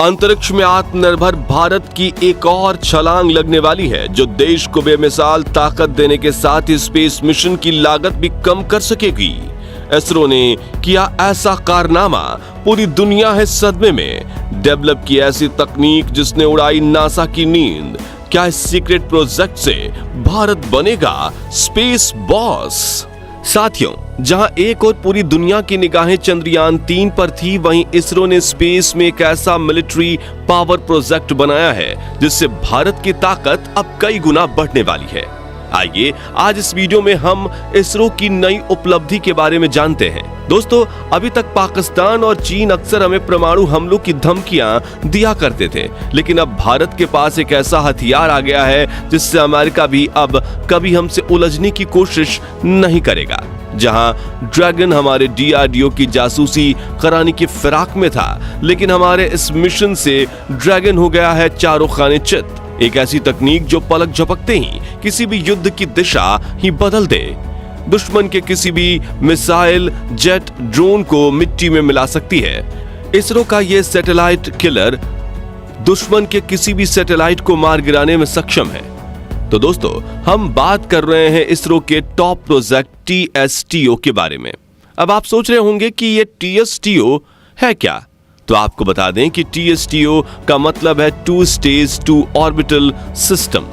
अंतरिक्ष में आत्मनिर्भर भारत की एक और छलांग लगने वाली है, जो देश को बेमिसाल ताकत देने के साथ ही स्पेस मिशन की लागत भी कम कर सकेगी। इसरो ने किया ऐसा कारनामा, पूरी दुनिया है सदमे में। डेवलप की ऐसी तकनीक जिसने उड़ाई नासा की नींद। क्या इस सीक्रेट प्रोजेक्ट से भारत बनेगा स्पेस बॉस? साथियों, जहां एक और पूरी दुनिया की निगाहें चंद्रयान 3 पर थी, वहीं इसरो ने स्पेस में एक ऐसा मिलिट्री पावर प्रोजेक्ट बनाया है जिससे भारत की ताकत अब कई गुना बढ़ने वाली है। आइए आज इस वीडियो में हम इसरो की नई उपलब्धि के बारे में जानते हैं। दोस्तों, अभी तक पाकिस्तान और चीन अक्सर हमें परमाणु हमलों की धमकियां दिया करते थे, लेकिन अब भारत के पास एक ऐसा हथियार आ गया है जिससे अमेरिका भी अब कभी हमसे उलझने की कोशिश नहीं करेगा। जहां ड्रैगन हमारे डीआरडीओ की जासूसी कराने की फिराक में था, लेकिन हमारे इस मिशन से ड्रैगन हो गया है चारों खाने चित। एक ऐसी तकनीक जो पलक झपकते ही किसी भी युद्ध की दिशा ही बदल दे। दुश्मन के किसी भी मिसाइल, जेट, ड्रोन को मिट्टी में मिला सकती है। इसरो का यह सैटेलाइट किलर दुश्मन के किसी भी सैटेलाइट को मार गिराने में सक्षम है। तो दोस्तों, हम बात कर रहे हैं इसरो के टॉप प्रोजेक्ट TSTO के बारे में। अब आप सोच रहे होंगे कि ये TSTO है क्या? तो आपको बता दें कि TSTO का मतलब है two stage to orbital system.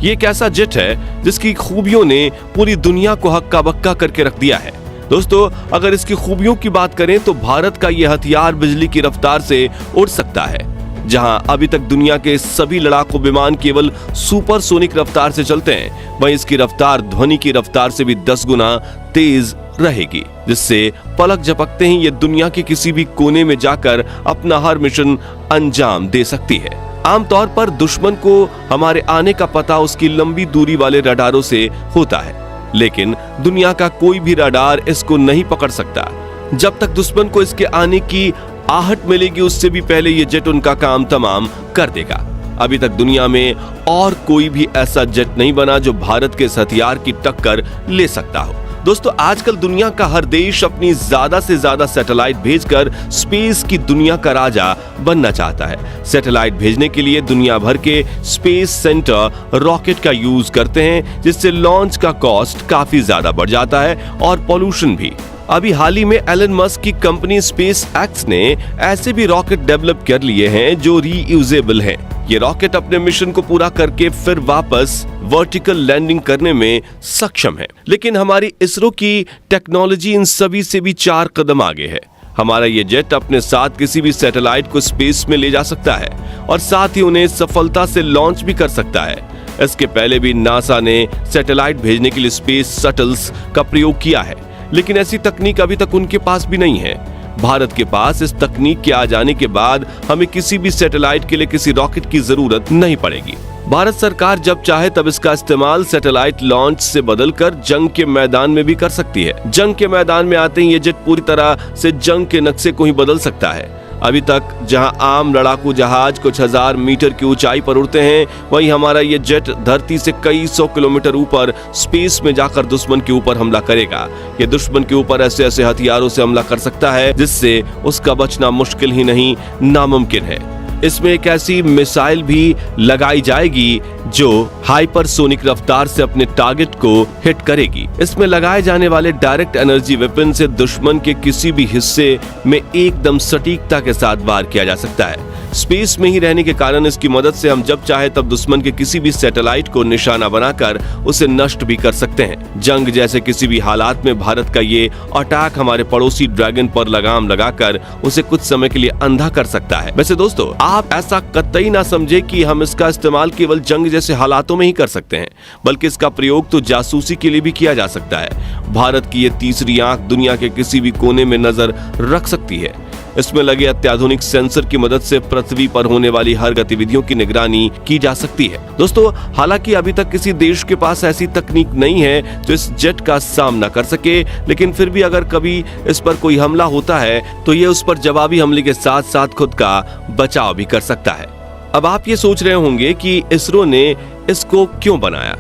ये एक ऐसा जेट है जिसकी खूबियों ने पूरी दुनिया को हक्का बक्का करके रख दिया है। दोस्तों, अगर इसकी खूबियों की बात करें तो भारत का यह हथियार बिजली की रफ्तार से उड़ सकता है। जहां अभी तक दुनिया के सभी लड़ाकू विमान केवल सुपरसोनिक रफ्तार से चलते हैं, वहीं इसकी रफ्तार ध्वनि की रफ्तार से भी 10 गुना तेज रहेगी, जिससे पलक झपकते ही ये दुनिया के किसी भी कोने में जाकर अपना हर मिशन अंजाम दे सकती है। आमतौर पर दुश्मन को हमारे आने का पता उसकी लंबी दूरी वाले रडारों से होता है, लेकिन दुनिया का कोई भी रडार इसको नहीं पकड़ सकता। जब तक दुश्मन को इसके आने की आहट मिलेगी, उससे भी पहले ये जेट उनका काम तमाम कर देगा। अभी तक दुनिया में और कोई भी ऐसा जेट नहीं बना जो भारत के इस हथियार की टक्कर ले सकता हो। दोस्तों, आजकल दुनिया का हर देश अपनी ज्यादा से ज्यादा सैटेलाइट भेजकर स्पेस की दुनिया का राजा बनना चाहता है। सैटेलाइट भेजने के लिए दुनिया भर के स्पेस सेंटर रॉकेट का यूज करते हैं, जिससे लॉन्च का कॉस्ट काफी ज्यादा बढ़ जाता है और पॉल्यूशन भी। अभी हाल ही में एलन मस्क की कंपनी स्पेस एक्स ने ऐसे भी रॉकेट डेवलप कर लिए हैं जो रीयूजेबल हैं। ये रॉकेट अपने मिशन को पूरा करके फिर वापस वर्टिकल लैंडिंग करने में सक्षम है। लेकिन हमारी इसरो की टेक्नोलॉजी इन सभी से भी 4 कदम आगे है। हमारा ये जेट अपने साथ किसी भी सैटेलाइट को स्पेस में ले जा सकता है और साथ ही उन्हें सफलता से लॉन्च भी कर सकता है। इसके पहले भी नासा ने सैटेलाइट भेजने के लिए स्पेस शटल्स का प्रयोग किया है, लेकिन ऐसी तकनीक अभी तक उनके पास भी नहीं है। भारत के पास इस तकनीक के आ जाने के बाद हमें किसी भी सैटेलाइट के लिए किसी रॉकेट की जरूरत नहीं पड़ेगी। भारत सरकार जब चाहे तब इसका इस्तेमाल सैटेलाइट लॉन्च से बदलकर जंग के मैदान में भी कर सकती है। जंग के मैदान में आते ही ये जेट पूरी तरह से जंग के नक्शे को ही बदल सकता है। अभी तक जहां आम लड़ाकू जहाज कुछ 1000 मीटर की ऊंचाई पर उड़ते हैं, वहीं हमारा ये जेट धरती से कई 100 किलोमीटर ऊपर स्पेस में जाकर दुश्मन के ऊपर हमला करेगा। ये दुश्मन के ऊपर ऐसे ऐसे हथियारों से हमला कर सकता है जिससे उसका बचना मुश्किल ही नहीं, नामुमकिन है। इसमें एक ऐसी मिसाइल भी लगाई जाएगी जो हाइपरसोनिक रफ्तार से अपने टारगेट को हिट करेगी। इसमें लगाए जाने वाले डायरेक्ट एनर्जी वेपन से दुश्मन के किसी भी हिस्से में एकदम सटीकता के साथ वार किया जा सकता है। स्पेस में ही रहने के कारण इसकी मदद से हम जब चाहे तब दुश्मन के किसी भी सैटेलाइट को निशाना बनाकर उसे नष्ट भी कर सकते हैं। जंग जैसे किसी भी हालात में भारत का ये अटैक हमारे पड़ोसी ड्रैगन पर लगाम लगाकर उसे कुछ समय के लिए अंधा कर सकता है। वैसे दोस्तों, आप ऐसा कतई ना समझे कि हम इसका इस्तेमाल केवल जंग जैसे हालातों में ही कर सकते हैं, बल्कि इसका प्रयोग तो जासूसी के लिए भी किया जा सकता है। भारत की ये तीसरी आंख दुनिया के किसी भी कोने में नजर रख सकती है। इसमें लगे अत्याधुनिक सेंसर की मदद से पृथ्वी पर होने वाली हर गतिविधियों की निगरानी की जा सकती है। दोस्तों, हालांकि अभी तक किसी देश के पास ऐसी तकनीक नहीं है जो इस जेट का सामना कर सके, लेकिन फिर भी अगर कभी इस पर कोई हमला होता है तो ये उस पर जवाबी हमले के साथ साथ खुद का बचाव भी कर सकता है। अब आप ये सोच रहे होंगे कि इसरो ने इसको क्यों बनाया,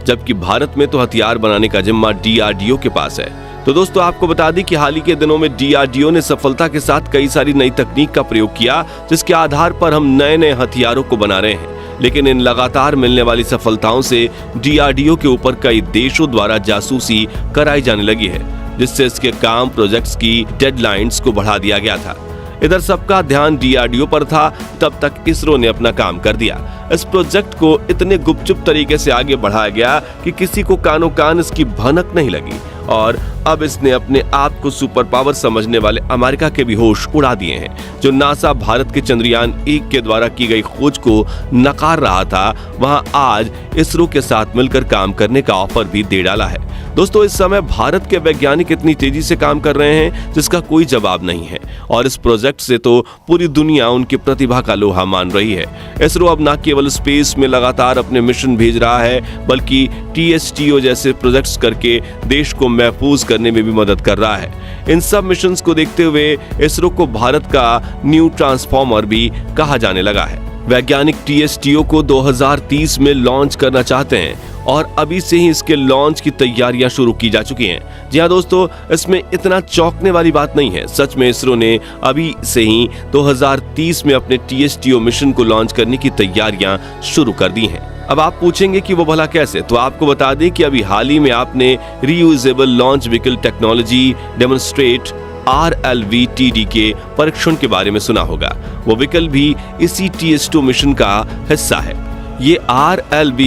जबकि भारत में तो हथियार बनाने का जिम्मा DRDO के पास है। तो दोस्तों आपको बता दें कि हाल ही के दिनों में DRDO ने सफलता के साथ कई सारी नई तकनीक का प्रयोग किया, जिसके आधार पर हम नए हथियारों को बना रहे हैं। लेकिन इन लगातार मिलने वाली सफलताओं से DRDO के ऊपर कई देशों द्वारा जासूसी कराई जाने लगी है, जिससे इसके काम प्रोजेक्ट्स की डेडलाइंस को बढ़ा दिया गया था। इधर सबका ध्यान DRDO पर था, तब तक इसरो ने अपना काम कर दिया। इस प्रोजेक्ट को इतने गुपचुप तरीके से आगे बढ़ाया गया कि किसी को कानो कान इसकी भनक नहीं लगी और अब इसने अपने आप को सुपर पावर समझने वाले अमेरिका के भी होश उड़ा दिए हैं। जो नासा भारत के चंद्रयान 1 के द्वारा की गई खोज को नकार रहा था, वहां आज इसरो के साथ मिलकर काम करने का ऑफर भी दे डाला है। दोस्तों इस समय भारत के वैज्ञानिक इतनी तेजी से काम कर रहे हैं जिसका कोई जवाब नहीं है और इस प्रोजेक्ट से तो पूरी दुनिया उनकी प्रतिभा का लोहा मान रही है। इसरो अब न केवल स्पेस में लगातार अपने मिशन भेज रहा है, बल्कि TSTO जैसे प्रोजेक्ट्स करके देश को महफूज करने में भी मदद कर रहा है। इन सब मिशंस को देखते हुए इसरो को भारत का न्यू ट्रांसफॉर्मर भी कहा जाने लगा है। वैज्ञानिक TSTO को 2030 में लॉन्च करना चाहते हैं और अभी से ही इसके लॉन्च की तैयारियां शुरू की जा चुकी हैं। जी हां दोस्तों, इसमें इतना चौंकने वाली बात नहीं है। सच में इसरो ने अभी से ही 2030 में अपने TSTO मिशन को लॉन्च करने की तैयारियां शुरू कर दी हैं। अब आप पूछेंगे कि वो भला कैसे, तो आपको बता दें कि अभी हाल ही में आपने reusable launch vehicle technology demonstrate RLV-TD के परीक्षण के बारे में सुना होगा। वो व्हीकल भी इसी TS2 मिशन का हिस्सा है। ये RLV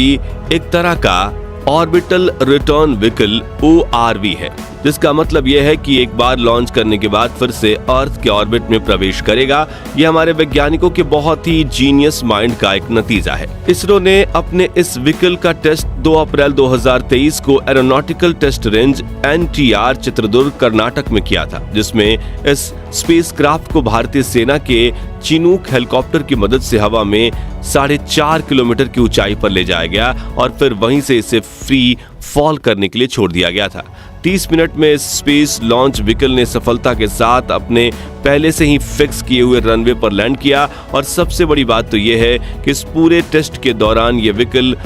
एक तरह का ऑर्बिटल रिटर्न व्हीकल ORV है, जिसका मतलब यह है कि एक बार लॉन्च करने के बाद फिर से अर्थ के ऑर्बिट में प्रवेश करेगा। यह हमारे वैज्ञानिकों के बहुत ही जीनियस माइंड का एक नतीजा है। इसरो ने अपने इस व्हीकल का टेस्ट 2 अप्रैल 2023 को aeronautical test range NTR Chitradurga Karnataka में किया था, जिसमें इस स्पेसक्राफ्ट को भारतीय सेना के चिनूक हेलीकॉप्टर की मदद से हवा में 4.5 किलोमीटर की ऊंचाई पर ले जाया गया और फिर वहीं से इसे फ्री फॉल करने के लिए छोड़ दिया गया था। 30 मिनट में इस स्पेस लॉन्च व्हीकल ने सफलता के साथ अपने पहले से ही फिक्स किए हुए रनवे पर लैंड किया और सबसे बड़ी बात तो यह है कि इस पूरे टेस्ट के दौरान यह व्हीकल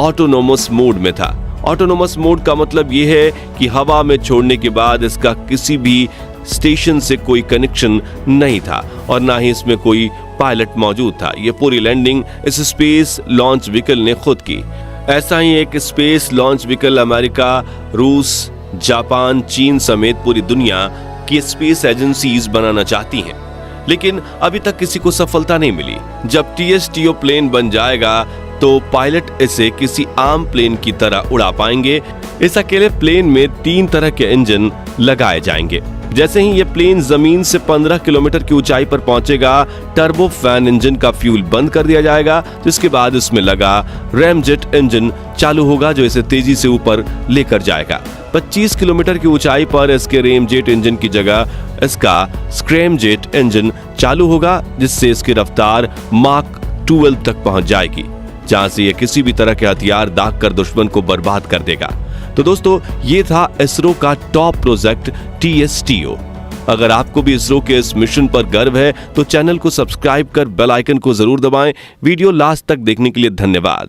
ऑटोनोमस मोड में था। ऑटोनोमस मोड का मतलब यह है कि हवा में छोड़ने के बाद इसका किसी भी स्टेशन से कोई कनेक्शन नहीं था और ना ही इसमें कोई पायलट मौजूद था। ये पूरी लैंडिंग इस स्पेस लॉन्च व्हीकल ने खुद की। ऐसा ही एक स्पेस लॉन्च व्हीकल अमेरिका, रूस, जापान, चीन समेत पूरी दुनिया की स्पेस एजेंसीज बनाना चाहती हैं, लेकिन अभी तक किसी को सफलता नहीं मिली। जब TSTO प्लेन बन जाएगा तो पायलट इसे किसी आम प्लेन की तरह उड़ा पाएंगे। इस अकेले प्लेन में 3 तरह के इंजन लगाए जाएंगे। जैसे ही ये प्लेन जमीन से 15 किलोमीटर की ऊंचाई पर पहुंचेगा, टर्बो फैन इंजन का फ्यूल बंद कर दिया जाएगा, जिसके बाद इसमें लगा रैमजेट इंजन चालू होगा जो इसे तेजी से ऊपर लेकर जाएगा। 25 किलोमीटर की ऊंचाई पर इसके रेमजेट इंजन की जगह इसका स्क्रैमजेट इंजन चालू होगा, जिससे इसकी रफ्तार माक 12 तक पहुंच जाएगी, जहां से यह किसी भी तरह के हथियार दाग कर दुश्मन को बर्बाद कर देगा। तो दोस्तों ये था इसरो का टॉप प्रोजेक्ट TSTO। अगर आपको भी इसरो के इस मिशन पर गर्व है तो चैनल को सब्सक्राइब कर बेल आइकन को जरूर दबाएं। वीडियो लास्ट तक देखने के लिए धन्यवाद।